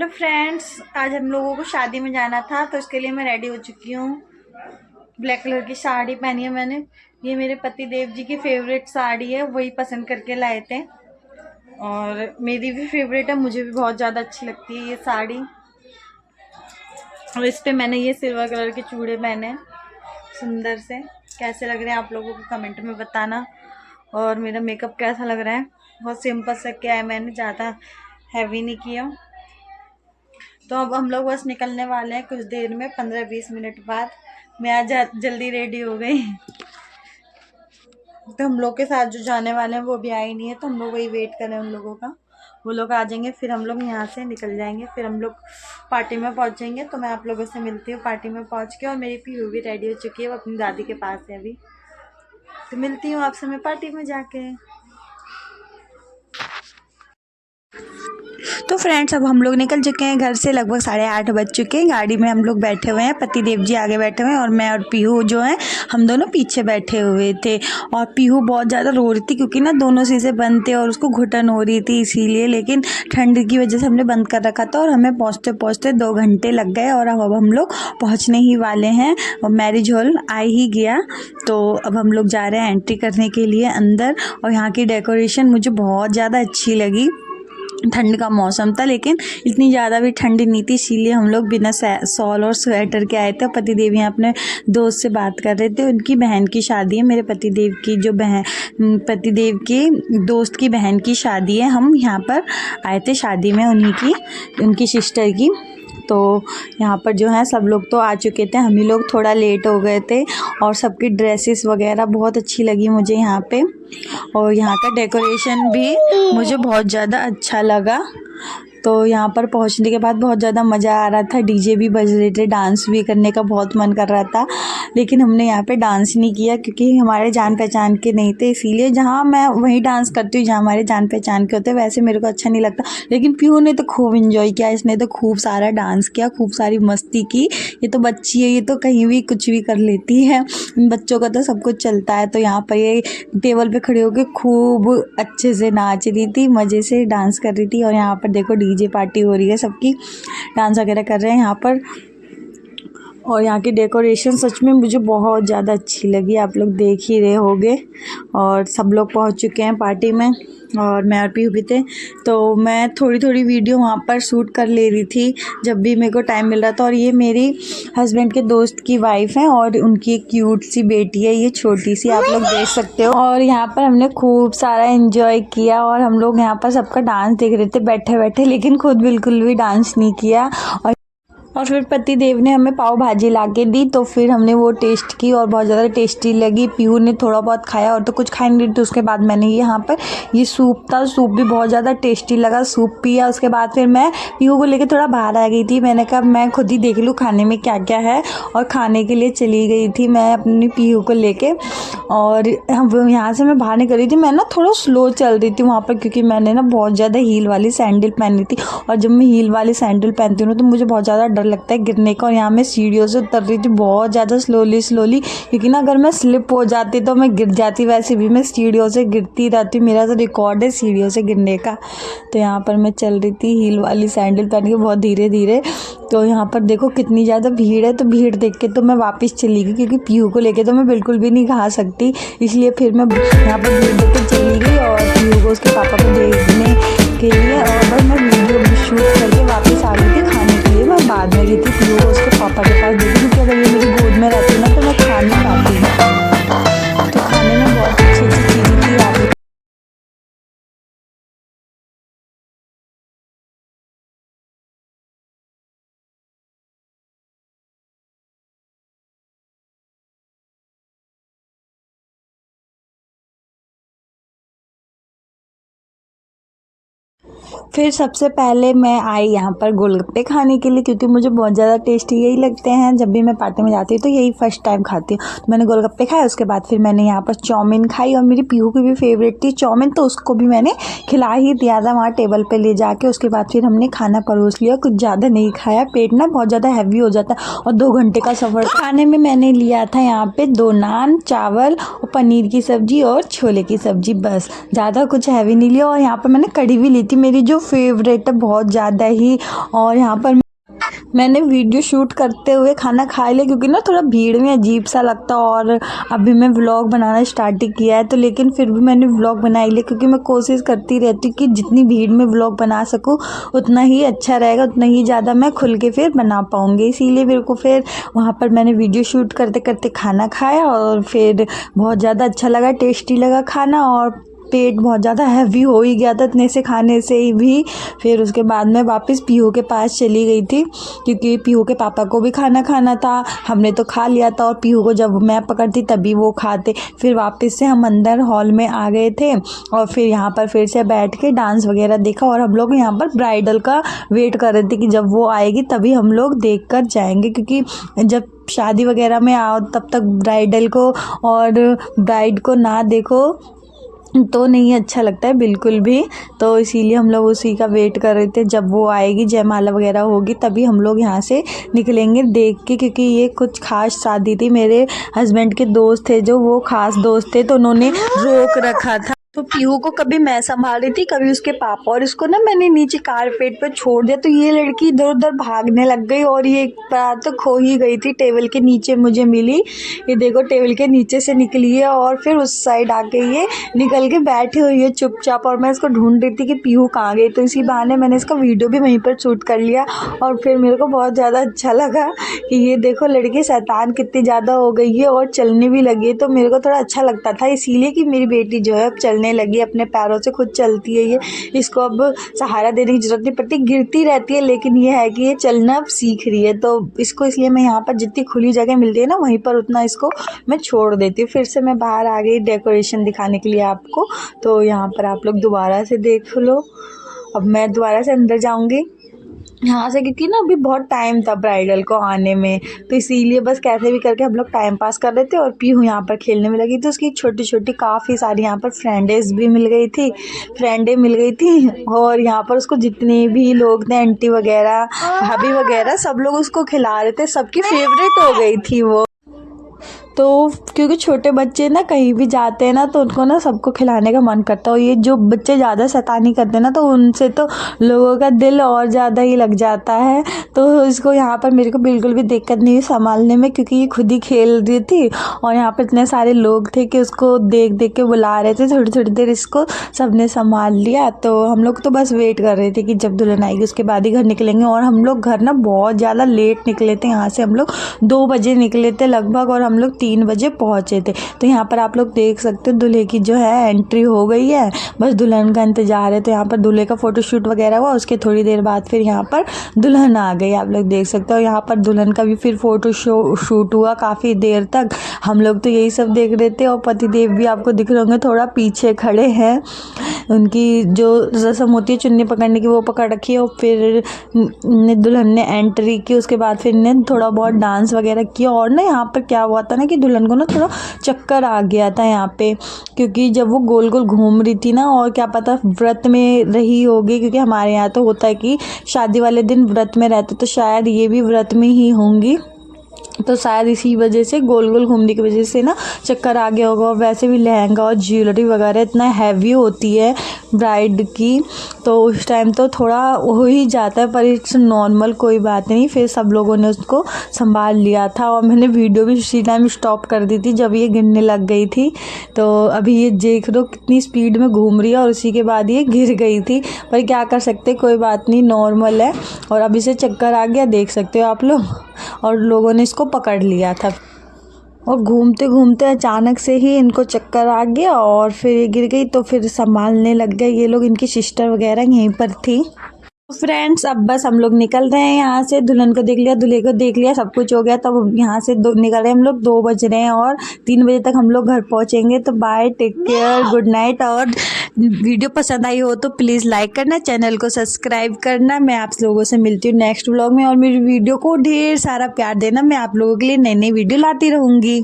Friends, आज हम लोगों को शादी में जाना था तो इसके लिए मैं रेडी हो चुकी हूँ। ब्लैक कलर की साड़ी पहनी है मैंने। ये मेरे पति देव जी की फेवरेट साड़ी है, वही पसंद करके लाए थे और मेरी भी फेवरेट है, मुझे भी बहुत ज़्यादा अच्छी लगती है ये साड़ी। और इस पे मैंने ये सिल्वर कलर के चूड़े पहने सुंदर से। कैसे लग रहे हैं आप लोगों को कमेंट में बताना। और मेरा मेकअप कैसा लग रहा है, बहुत सिंपल सा किया है मैंने, ज़्यादा हैवी नहीं किया। तो अब हम लोग बस निकलने वाले हैं कुछ देर में, 15-20 मिनट बाद। मैं आज जल्दी रेडी हो गई। तो हम लोग के साथ जो जाने वाले हैं वो भी आए नहीं है, तो हम लोग वही वेट कर रहे हैं उन लोगों का। वो लोग आ जाएंगे फिर हम लोग यहाँ से निकल जाएंगे, फिर हम लोग पार्टी में पहुँचेंगे। तो मैं आप लोगों से मिलती हूँ पार्टी में पहुँच के। और मेरी पीहू भी रेडी हो चुकी है, वो अपनी दादी के पास है अभी। तो मिलती हूँ आपसे मैं पार्टी में जाके। तो फ्रेंड्स, अब हम लोग निकल चुके हैं घर से, लगभग 8:30 बज चुके हैं। गाड़ी में हम लोग बैठे हुए हैं, पति देव जी आगे बैठे हुए हैं और मैं और पीहू जो है हम दोनों पीछे बैठे हुए थे। और पीहू बहुत ज़्यादा रो रही थी क्योंकि ना दोनों शीशे बंद थे और उसको घुटन हो रही थी इसीलिए। लेकिन ठंड की वजह से हमने बंद कर रखा था और हमें पहुँचते पहुँचते 2 घंटे लग गए। और अब हम लोग पहुँचने ही वाले हैं और मैरिज हॉल आ ही गया। तो अब हम लोग जा रहे हैं एंट्री करने के लिए अंदर। और यहाँ की डेकोरेशन मुझे बहुत ज़्यादा अच्छी लगी। ठंड का मौसम था लेकिन इतनी ज़्यादा भी ठंड नहीं थी, इसीलिए हम लोग बिना शॉल और स्वेटर के आए थे। पति देव यहाँ अपने दोस्त से बात कर रहे थे, उनकी बहन की शादी है। मेरे पति देव की जो बहन, पति देव के दोस्त की बहन की शादी है। हम यहाँ पर आए थे शादी में उन्हीं की, उनकी सिस्टर की। तो यहाँ पर जो है सब लोग तो आ चुके थे, हम ही लोग थोड़ा लेट हो गए थे। और सबकी ड्रेसेस वगैरह बहुत अच्छी लगी मुझे यहाँ पे। और यहाँ का डेकोरेशन भी मुझे बहुत ज़्यादा अच्छा लगा। तो यहाँ पर पहुँचने के बाद बहुत ज़्यादा मज़ा आ रहा था, डीजे भी बज रहे थे, डांस भी करने का बहुत मन कर रहा था। लेकिन हमने यहाँ पे डांस नहीं किया क्योंकि हमारे जान पहचान के नहीं थे, इसीलिए जहाँ मैं वहीं डांस करती हूँ जहाँ हमारे जान पहचान के होते हैं, वैसे मेरे को अच्छा नहीं लगता। लेकिन पीहू ने तो खूब इन्जॉय किया, इसने तो खूब सारा डांस किया, खूब सारी मस्ती की। ये तो बच्ची है, ये तो कहीं भी कुछ भी कर लेती है, बच्चों का तो सब कुछ चलता है। तो यहाँ पर ये टेबल पे खड़े होकर खूब अच्छे से नाच रही थी, मज़े से डांस कर रही थी। और यहाँ पर देखो डीजे पार्टी हो रही है, सबकी डांस वगैरह कर रहे हैं यहाँ पर। और यहाँ की डेकोरेशन सच में मुझे बहुत ज़्यादा अच्छी लगी, आप लोग देख ही रहे होंगे। और सब लोग पहुँच चुके हैं पार्टी में और मैं और पीहू भी थे। तो मैं थोड़ी थोड़ी वीडियो वहाँ पर शूट कर ले रही थी जब भी मेरे को टाइम मिल रहा था। और ये मेरी हस्बैंड के दोस्त की वाइफ है और उनकी एक क्यूट सी बेटी है, ये छोटी सी, आप लोग देख सकते हो। और यहाँ पर हमने खूब सारा एंजॉय किया और हम लोग यहाँ पर सबका डांस देख रहे थे बैठे बैठे, लेकिन खुद बिल्कुल भी डांस नहीं किया। और फिर पति देव ने हमें पाव भाजी ला के दी, तो फिर हमने वो टेस्ट की और बहुत ज़्यादा टेस्टी लगी। पीहू ने थोड़ा बहुत खाया और तो कुछ खाई नहीं, तो उसके बाद मैंने यहाँ पर ये सूप था, सूप भी बहुत ज़्यादा टेस्टी लगा, सूप पिया। उसके बाद फिर मैं पीहू को लेके थोड़ा बाहर आ गई थी, मैंने कहा मैं खुद ही देख लूँ खाने में क्या क्या है। और खाने के लिए चली गई थी मैं अपनी पीहू को लेके। और यहाँ से मैं बाहर निकल रही थी, मैं ना थोड़ा स्लो चल रही थी वहाँ पर क्योंकि मैंने ना बहुत ज़्यादा हील वाली सैंडल पहनी थी। और जब मैं हील वाली सैंडल पहनती हूँ तो मुझे बहुत ज़्यादा डर लगता है गिरने का। और यहाँ मैं सीढ़ियों से उतर रही थी बहुत ज़्यादा स्लोली क्योंकि ना अगर मैं स्लिप हो जाती तो मैं गिर जाती। वैसे भी मैं सीढ़ियों से गिरती रहती हूँ, मेरा तो रिकॉर्ड है सीढ़ियों से गिरने का। तो यहाँ पर मैं चल रही थी हील वाली सैंडल पहन के बहुत धीरे धीरे। तो यहाँ पर देखो कितनी ज़्यादा भीड़ है, तो भीड़ देख के तो मैं वापस चली गई क्योंकि पीहू को लेके तो मैं बिल्कुल भी नहीं खा सकती, इसलिए फिर मैं यहाँ पर भीड़ देख के चली गई और पीहू को उसके पापा को देखने के लिए। और बस मैं वीडियो शूट करके वापस आ गई थी खाने के लिए। मैं बाद में गई थी पीहू को उसके पापा के पास देखी क्योंकि अगर ये मेरी गोद में रहती ना तो मैं खा नहीं पाती। तो खाने में बहुत अच्छी अच्छी चीज़ें थी आप। फिर सबसे पहले मैं आई यहाँ पर गोलगप्पे खाने के लिए क्योंकि मुझे बहुत ज़्यादा टेस्टी यही लगते हैं। जब भी मैं पार्टी में जाती हूँ तो यही फर्स्ट टाइम खाती हूँ। तो मैंने गोलगप्पे खाए, उसके बाद फिर मैंने यहाँ पर चाउमीन खाई और मेरी पीहू की भी फेवरेट थी चाउमीन, तो उसको भी मैंने खिला ही दिया था वहाँ टेबल पर ले जाके। उसके बाद फिर हमने खाना परोस लिया, कुछ ज़्यादा नहीं खाया, पेट ना बहुत ज़्यादा हैवी हो जाता है और 2 घंटे का सफ़र। खाने में मैंने लिया था यहाँ पर 2 नान, चावल और पनीर की सब्ज़ी और छोले की सब्ज़ी, बस ज़्यादा कुछ हैवी नहीं लिया। और यहाँ पर मैंने कढ़ी भी ली थी, मेरी मेरी जो फेवरेट है बहुत ज़्यादा ही। और यहाँ पर मैंने वीडियो शूट करते हुए खाना खा लिया क्योंकि ना थोड़ा भीड़ में अजीब सा लगता। और अभी मैं व्लॉग बनाना स्टार्ट ही किया है तो लेकिन फिर भी मैंने व्लॉग बना ही लिया क्योंकि मैं कोशिश करती रहती हूँ कि जितनी भीड़ में व्लॉग बना सकूँ उतना ही अच्छा रहेगा, उतना ही ज़्यादा मैं खुल के फिर बना पाऊँगी। इसीलिए मेरे को फिर वहाँ पर मैंने वीडियो शूट करते करते खाना खाया और फिर बहुत ज़्यादा अच्छा लगा, टेस्टी लगा खाना। और पेट बहुत ज़्यादा हैवी हो ही गया था इतने से खाने से ही भी। फिर उसके बाद मैं वापस पीहू के पास चली गई थी क्योंकि पीहू के पापा को भी खाना खाना था। हमने तो खा लिया था और पीहू को जब मैं पकड़ती तभी वो खाते। फिर वापस से हम अंदर हॉल में आ गए थे और फिर यहाँ पर फिर से बैठ के डांस वगैरह देखा। और हम लोग यहाँ पर ब्राइडल का वेट कर रहे थे कि जब वो आएगी तभी हम लोग देख कर जाएंगे, क्योंकि जब शादी वगैरह में आओ तब तक ब्राइडल को और ब्राइड को ना देखो तो नहीं अच्छा लगता है बिल्कुल भी। तो इसीलिए हम लोग उसी का वेट कर रहे थे, जब वो आएगी जयमाला वगैरह होगी तभी हम लोग यहाँ से निकलेंगे देख के। क्योंकि ये कुछ खास शादी थी, मेरे हस्बैंड के दोस्त थे जो वो खास दोस्त थे तो उन्होंने रोक रखा था। तो पीहू को कभी मैं संभाल रही थी कभी उसके पापा, और इसको ना मैंने नीचे कारपेट पे छोड़ दिया तो ये लड़की इधर उधर भागने लग गई और ये एक बार तो खो ही गई थी। टेबल के नीचे मुझे मिली, ये देखो टेबल के नीचे से निकली है और फिर उस साइड आके ये निकल के बैठी हुई है चुपचाप। और मैं इसको ढूंढ रही थी कि पीहू कहाँ गई, तो इसी बहाने मैंने इसका वीडियो भी वहीं पर शूट कर लिया। और फिर मेरे को बहुत ज़्यादा अच्छा लगा कि ये देखो लड़की शैतान कितनी ज़्यादा हो गई है और चलने भी लगी है। तो मेरे को थोड़ा अच्छा लगता था इसीलिए कि मेरी बेटी जो है अब चलने लगी, अपने पैरों से खुद चलती है। ये इसको अब सहारा देने की जरूरत नहीं पड़ती, गिरती रहती है लेकिन ये है कि ये चलना अब सीख रही है। तो इसको इसलिए मैं यहाँ पर जितनी खुली जगह मिलती है ना वहीं पर उतना इसको मैं छोड़ देती हूँ। फिर से मैं बाहर आ गई डेकोरेशन दिखाने के लिए आपको। तो यहाँ पर आप लोग दोबारा से देख लो। अब मैं दोबारा से अंदर जाऊँगी यहाँ से क्योंकि ना अभी बहुत टाइम था ब्राइडल को आने में, तो इसीलिए बस कैसे भी करके हम लोग टाइम पास कर रहे थे। और पीहू यहाँ पर खेलने में लगी थी, उसकी छोटी छोटी काफ़ी सारी यहाँ पर फ्रेंडें मिल गई थी। और यहाँ पर उसको जितने भी लोग थे आंटी वगैरह भाभी वगैरह सब लोग उसको खिला रहे थे, सबकी फेवरेट हो गई थी वो। तो क्योंकि छोटे बच्चे ना कहीं भी जाते हैं ना तो उनको ना सबको खिलाने का मन करता है। और ये जो बच्चे ज़्यादा शैतानी करते हैं ना तो उनसे तो लोगों का दिल और ज़्यादा ही लग जाता है। तो इसको यहाँ पर मेरे को बिल्कुल भी दिक्कत नहीं हुई संभालने में क्योंकि ये खुद ही खेल रही थी। और यहाँ पर इतने सारे लोग थे कि उसको देख देख के बुला रहे थे, थोड़ी थोड़ी देर इसको सबने संभाल लिया। तो हम लोग तो बस वेट कर रहे थे कि जब दुल्हन आएगी उसके बाद ही घर निकलेंगे। और हम लोग घर ना बहुत ज़्यादा लेट निकले थे, यहाँ से हम लोग 2 बजे निकले थे लगभग और हम लोग 3 बजे पहुँचे थे। तो यहाँ पर आप लोग देख सकते हो दूल्हे की जो है एंट्री हो गई है, बस दुल्हन का इंतजार है। तो यहाँ पर दूल्हे का फोटोशूट वगैरह हुआ, उसके थोड़ी देर बाद फिर यहाँ पर दुल्हन आ गई, आप लोग देख सकते हो। यहाँ पर दुल्हन का भी फिर फोटो शूट हुआ काफ़ी देर तक। हम लोग तो यही सब देख रहे थे और पतिदेव भी आपको दिख रहे होंगे थोड़ा पीछे खड़े हैं। उनकी जो रस्म होती है चुन्नी पकड़ने की वो पकड़ रखी है। और फिर दुल्हन ने एंट्री की, उसके बाद फिर ने थोड़ा बहुत डांस वगैरह किया। और ना यहाँ पर क्या हुआ था ना कि दुल्हन को ना थोड़ा चक्कर आ गया था यहाँ पे, क्योंकि जब वो गोल गोल घूम रही थी ना, और क्या पता व्रत में रही होगी, क्योंकि हमारे यहाँ तो होता है कि शादी वाले दिन व्रत में रहते, तो शायद ये भी व्रत में ही होंगी। तो शायद इसी वजह से गोल गोल घूमने की वजह से ना चक्कर आ गया होगा। और वैसे भी लहंगा और ज्वेलरी वगैरह इतना हैवी होती है ब्राइड की, तो उस टाइम तो थोड़ा हो ही जाता है, पर इट्स नॉर्मल, कोई बात नहीं। फिर सब लोगों ने उसको संभाल लिया था और मैंने वीडियो भी उसी टाइम स्टॉप कर दी थी जब ये गिरने लग गई थी। तो अभी ये देख लो कितनी स्पीड में घूम रही है और उसी के बाद ये गिर गई थी, पर क्या कर सकते, कोई बात नहीं, नॉर्मल है। और अभी से चक्कर आ गया, देख सकते हो आप लोग, और लोगों ने इसको पकड़ लिया था। और घूमते घूमते अचानक से ही इनको चक्कर आ गया और फिर ये गिर गई, तो फिर संभालने लग गए ये लोग। इनकी सिस्टर वगैरह यहीं पर थी। फ्रेंड्स अब बस हम लोग निकल रहे हैं यहाँ से। दुल्हन को देख लिया, दूल्हे को देख लिया, सब कुछ हो गया। तब यहाँ से निकल रहे हैं हम लोग, 2 बज रहे हैं और 3 बजे तक हम लोग घर पहुँचेंगे। तो bye, take care, good night. और वीडियो पसंद आई हो तो प्लीज़ लाइक करना, चैनल को सब्सक्राइब करना। मैं आप लोगों से मिलती हूँ नेक्स्ट व्लॉग में, और मेरी वीडियो को ढेर सारा प्यार देना। मैं आप लोगों के लिए नई नई वीडियो लाती रहूँगी।